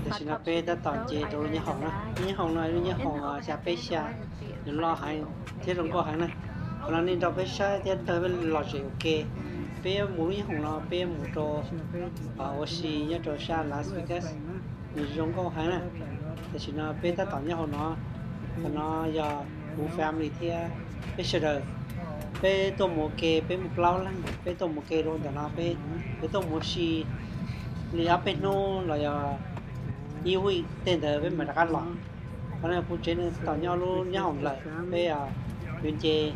thì xin nó bé đã toàn chế rồi như hồng này như hồng chả bé xa đừng lo hàng thế đừng có hàng này còn nên đâu bé xa thế tới bên lò rượu ok bé muốn như hồng nó bé muốn cho oxy nhớ cho xa Las Vegas mình dùng có hàng này thì xin nó bé đã toàn như hồng nó giờ một family thì bé sợ đời bé tôi mua kê bé một lâu lắm bé tôi mua kê rồi nó bé tôi mua xì li áp bên nó là yêu huy tên thời với mình đã cắt lọ cái này phụ trên tàu nhau luôn nhau lại bây bên chế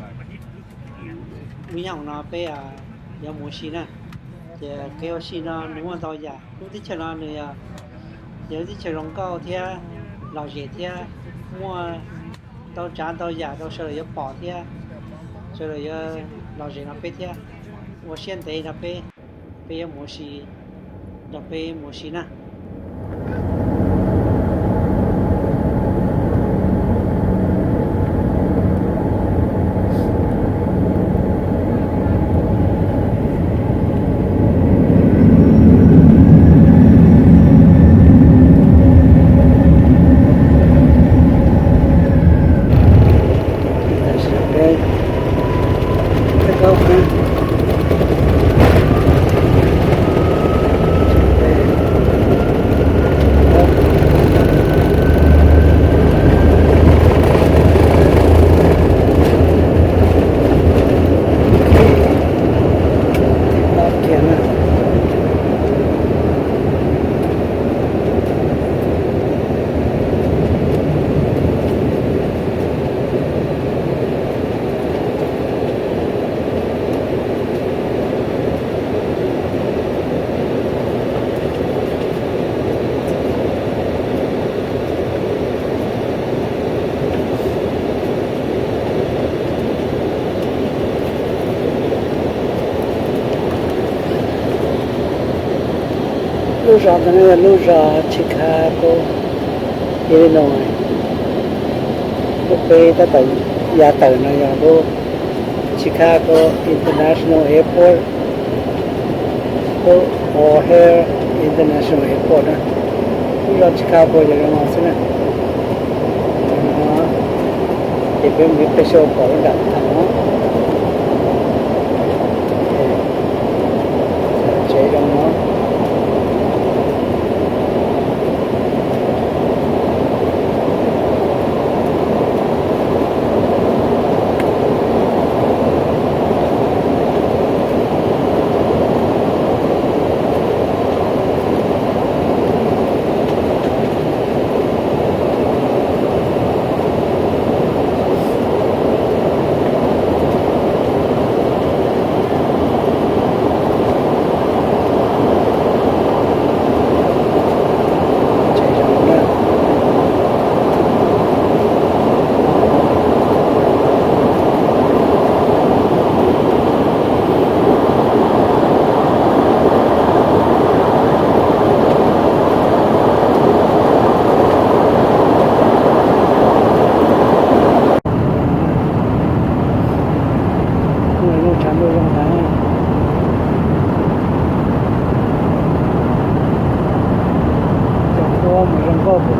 với nhau nó bây giờ mua xí nè thì kêu xí nó đúng là tao giả lúc tí chờ nó này giờ tí chờ rong cao thì lò dễ thì mua tao chán tao giả tao sợ là bỏ thì sợ là lò dễ nó bé thì mua xiên tây nó bé bây mua xí đập bé mua xí nè lúc đó là lúc đó Chicago, Illinois, lúc bây ta tới nhà tới nó là lúc Chicago International Airport, lúc O'Hare International Airport đó, lúc đó Chicago là nó sẽ nè, thì bên mình phải show có đặt thằng chế trong nó.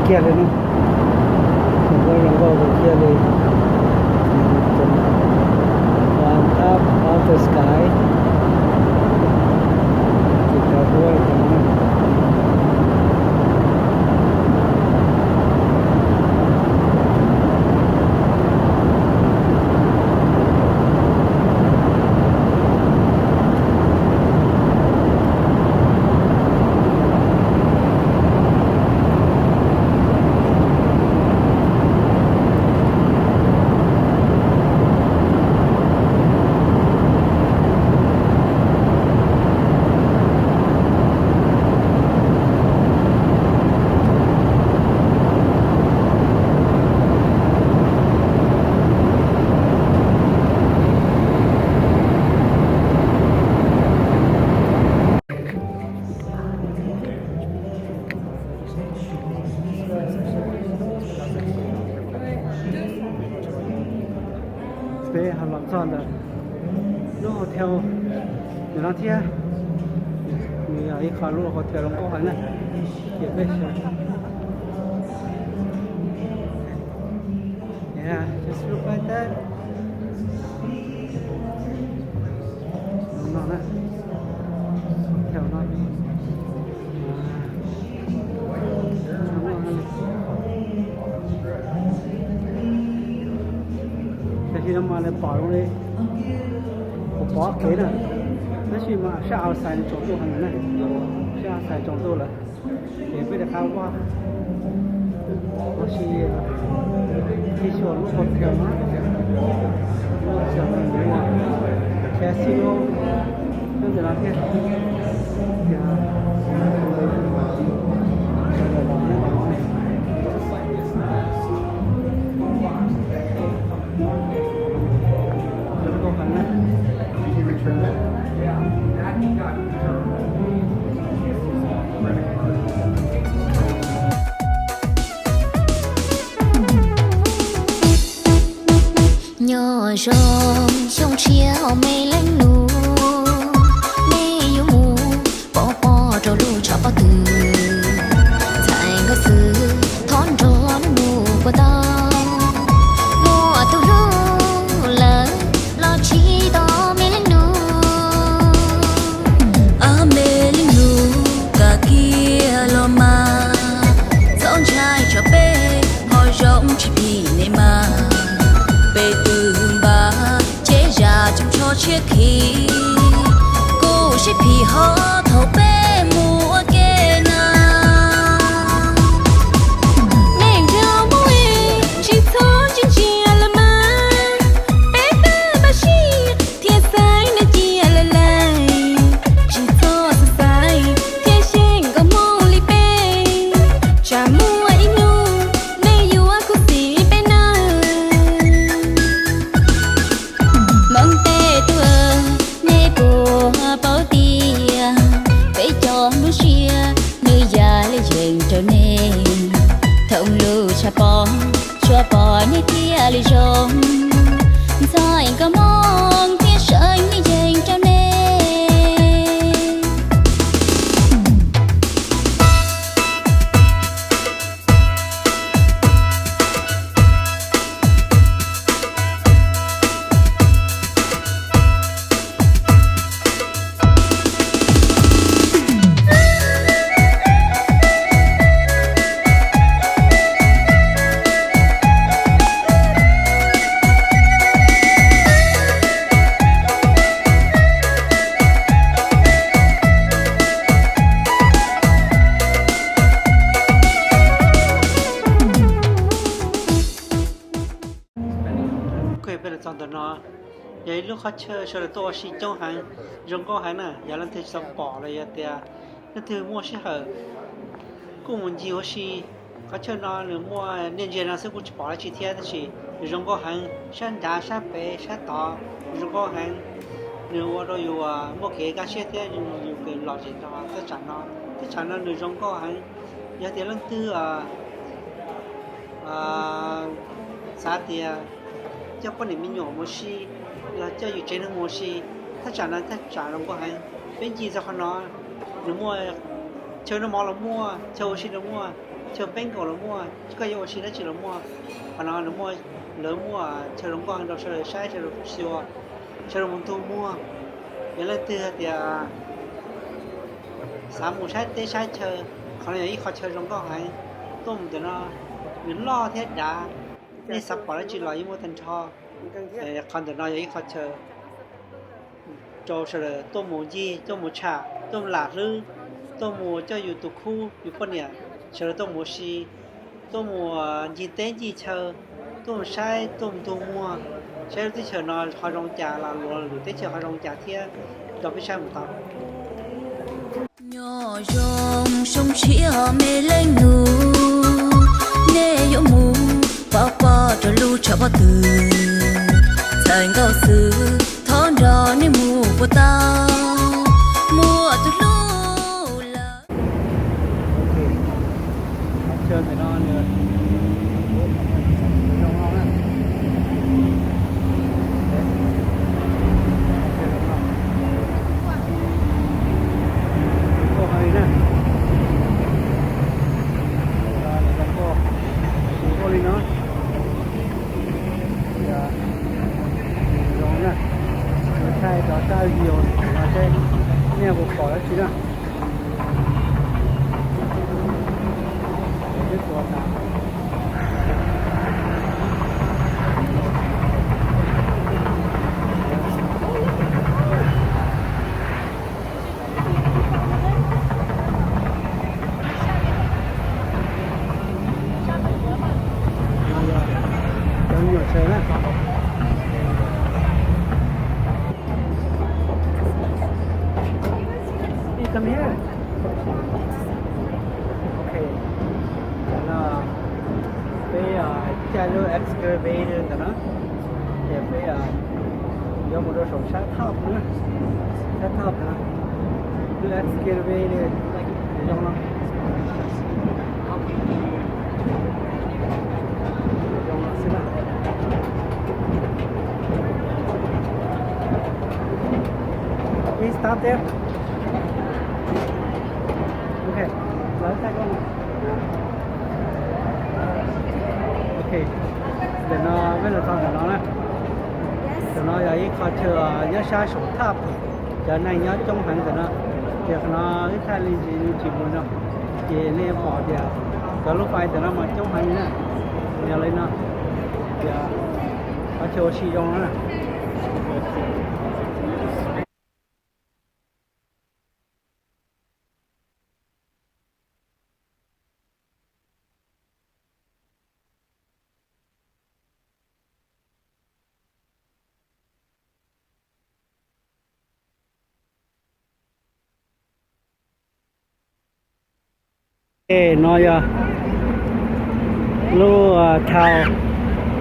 Kia lên nó, có rong go kia lên, one up of the sky, thì cả đuôi bé hàng lắm son rồi nó theo để nó theo người ấy khá lúc hotel nó có hàng này, kiểu bé Yeah, just look like that. Nó nè, theo nó. Thì nó mà lại bỏ luôn đi, bỏ cái này, nó chỉ mà sẽ áo xài trongตู้hàng này, sẽ áo xài trongตู้là, để bây giờ khao qua, nó chỉ khi xuống nó còn theo nó chờ mình mua, xe siro, nóจะรับแค่nhỏ rồng trong chiều mây lạnh nụ mây yêu mù bỏ bỏ cho lu cho bao từ tại có sự thon rón mù của tao mùa tu lu lỡ lo chi đó mây lạnh nụ à mây lạnh nụ cả kia lo mà dõng trai cho bé hỏi rộng chỉ vì này mà về từ ba chế ra trong cho chiếc khi cô sẽ bị họ thấu bé mua kê na nên cho mỗi chỉ thó chỉ chia là mà bé bé bà chi thiệt sai nên chia là lại chỉ thó sai thiệt xin có mua li bé cha mua anh nu nên yêu aku si bé na mong tê tua nê bùa bao tia bé cho nó chia nơi già lấy chuyện trở nên thông lưu cha bò nê tia lấy rong do anh có mong tia sợi như dành cho nên trong đó nó vậy lúc họ chơi chơi là tôi chỉ trong hàng trong có hàng nè giờ lên thì xong bỏ lại thì nó từ mua sẽ hở cũng muốn nhiều gì họ chơi nó rồi mua nên giờ nó sẽ cũng bỏ lại chi tiết thì chỉ trong có hàng sáng đá sáng bé sáng to trong có hàng nếu ở đóอยู่mua cái xe thếอยู่cái lọ gì đó tất cả nó rồi trong có hàng giờ thì lên từ giá tiền cho con mình nhỏ một xí là choอยู่trên một xíถ้าจ่ายลงก็ให้เป็นจีจะขนาดหรือมั่วเชิญน้ำมอลมั่วเชิญชิลมั่วเชิญเป็นก่อมั่วก็ยังชิลได้ชิลมั่วขนาดหรือมั่วเหลือมั่วเชิญลงก็เราเชิญใช้เชิญซิวเชิญมันตัวมั่วอย่างไรเตือนเดียสามหมู่ใช้เตะใช้เชิญขณะนี้เขาเชิญลงก็ให้ต้มเดี๋ยวนะหรือล่อเทศดานี่สับปะรดจีลอยมั่วทันชอคนเดี๋ยวน้อยเขาเชิญโจเฉลยต้มหมูจีต้มหมูฉาต้มหลาดลือต้มหมูเจ้าอยู่ตุคู่อยู่คนเนี่ยเฉลยต้มหมูชีต้มหมูจีเต้นจีเชอต้มไส้ต้มตัวมัวใช้ที่เฉลยนอนคอยรองจ่าลาลัวหรือที่เฉลยคอยรองจ่าเที่ยดอกพิชัยหมูตอบ nhỏ rồng sông chia mê lên nụ nê yếu mù bỏ bỏ cho lu cho bao từ thành cao sư thon rò nê mù của tao mùa tu lu là chơi phải non nữa 在找下有这面部跑了去了，也是多大。有车了。你 come here. Okay. Now, bây giờ excavator đó nó, thì bây giờ do một đôi sổ sát thấp nữa, cứ excavator trong nó. Please stop there. Okay, let's take on. Okay, để nó với là con của nó này. Để nó ở cái chờ nhớ xa sổ tháp. Giờ này nhớ trong hàng của nó. Thì nó cái thay lên gì chỉ muốn đâu. Chỉ nên bỏ đi. Có lúc phải để nó mà trong hàng này. Nhớ lên nó. Giờ nó chờ xì trong nó này. Nó giờ lu thao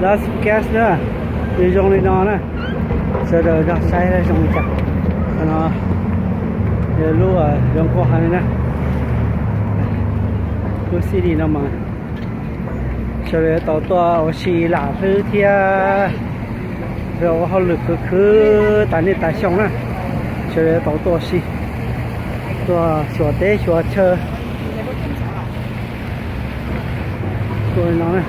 das gas đó đi trong đi nó nè sợ đời nó say ra trong chặt nó giờ lu trong cô hành nè lu xí đi nó mà sợ đời tàu tua xì lạ thứ thia rồi họ lực cứ tại nên tại xong nè sợ đời tàu tua xì tua sửa té sửa chơi rồi nó này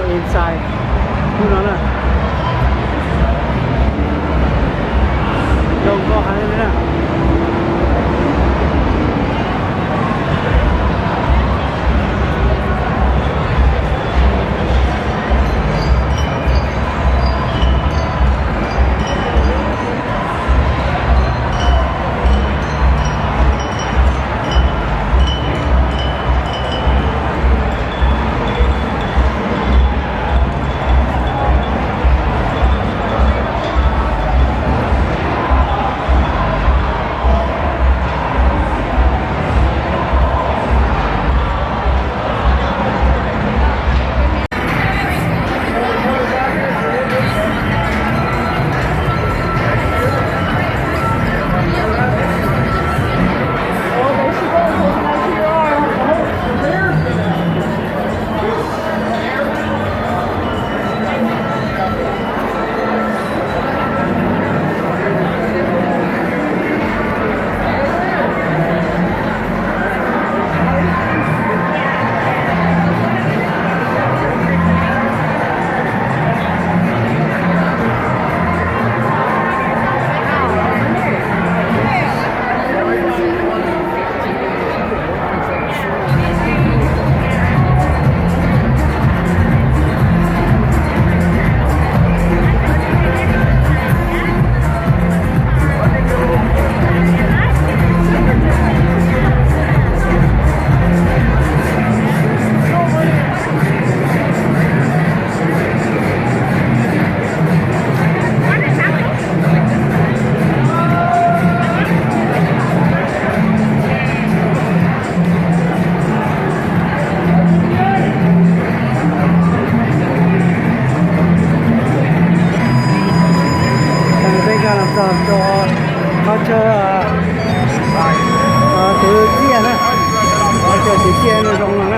inside nó nè trông có hay đấy nè 些那种了呢。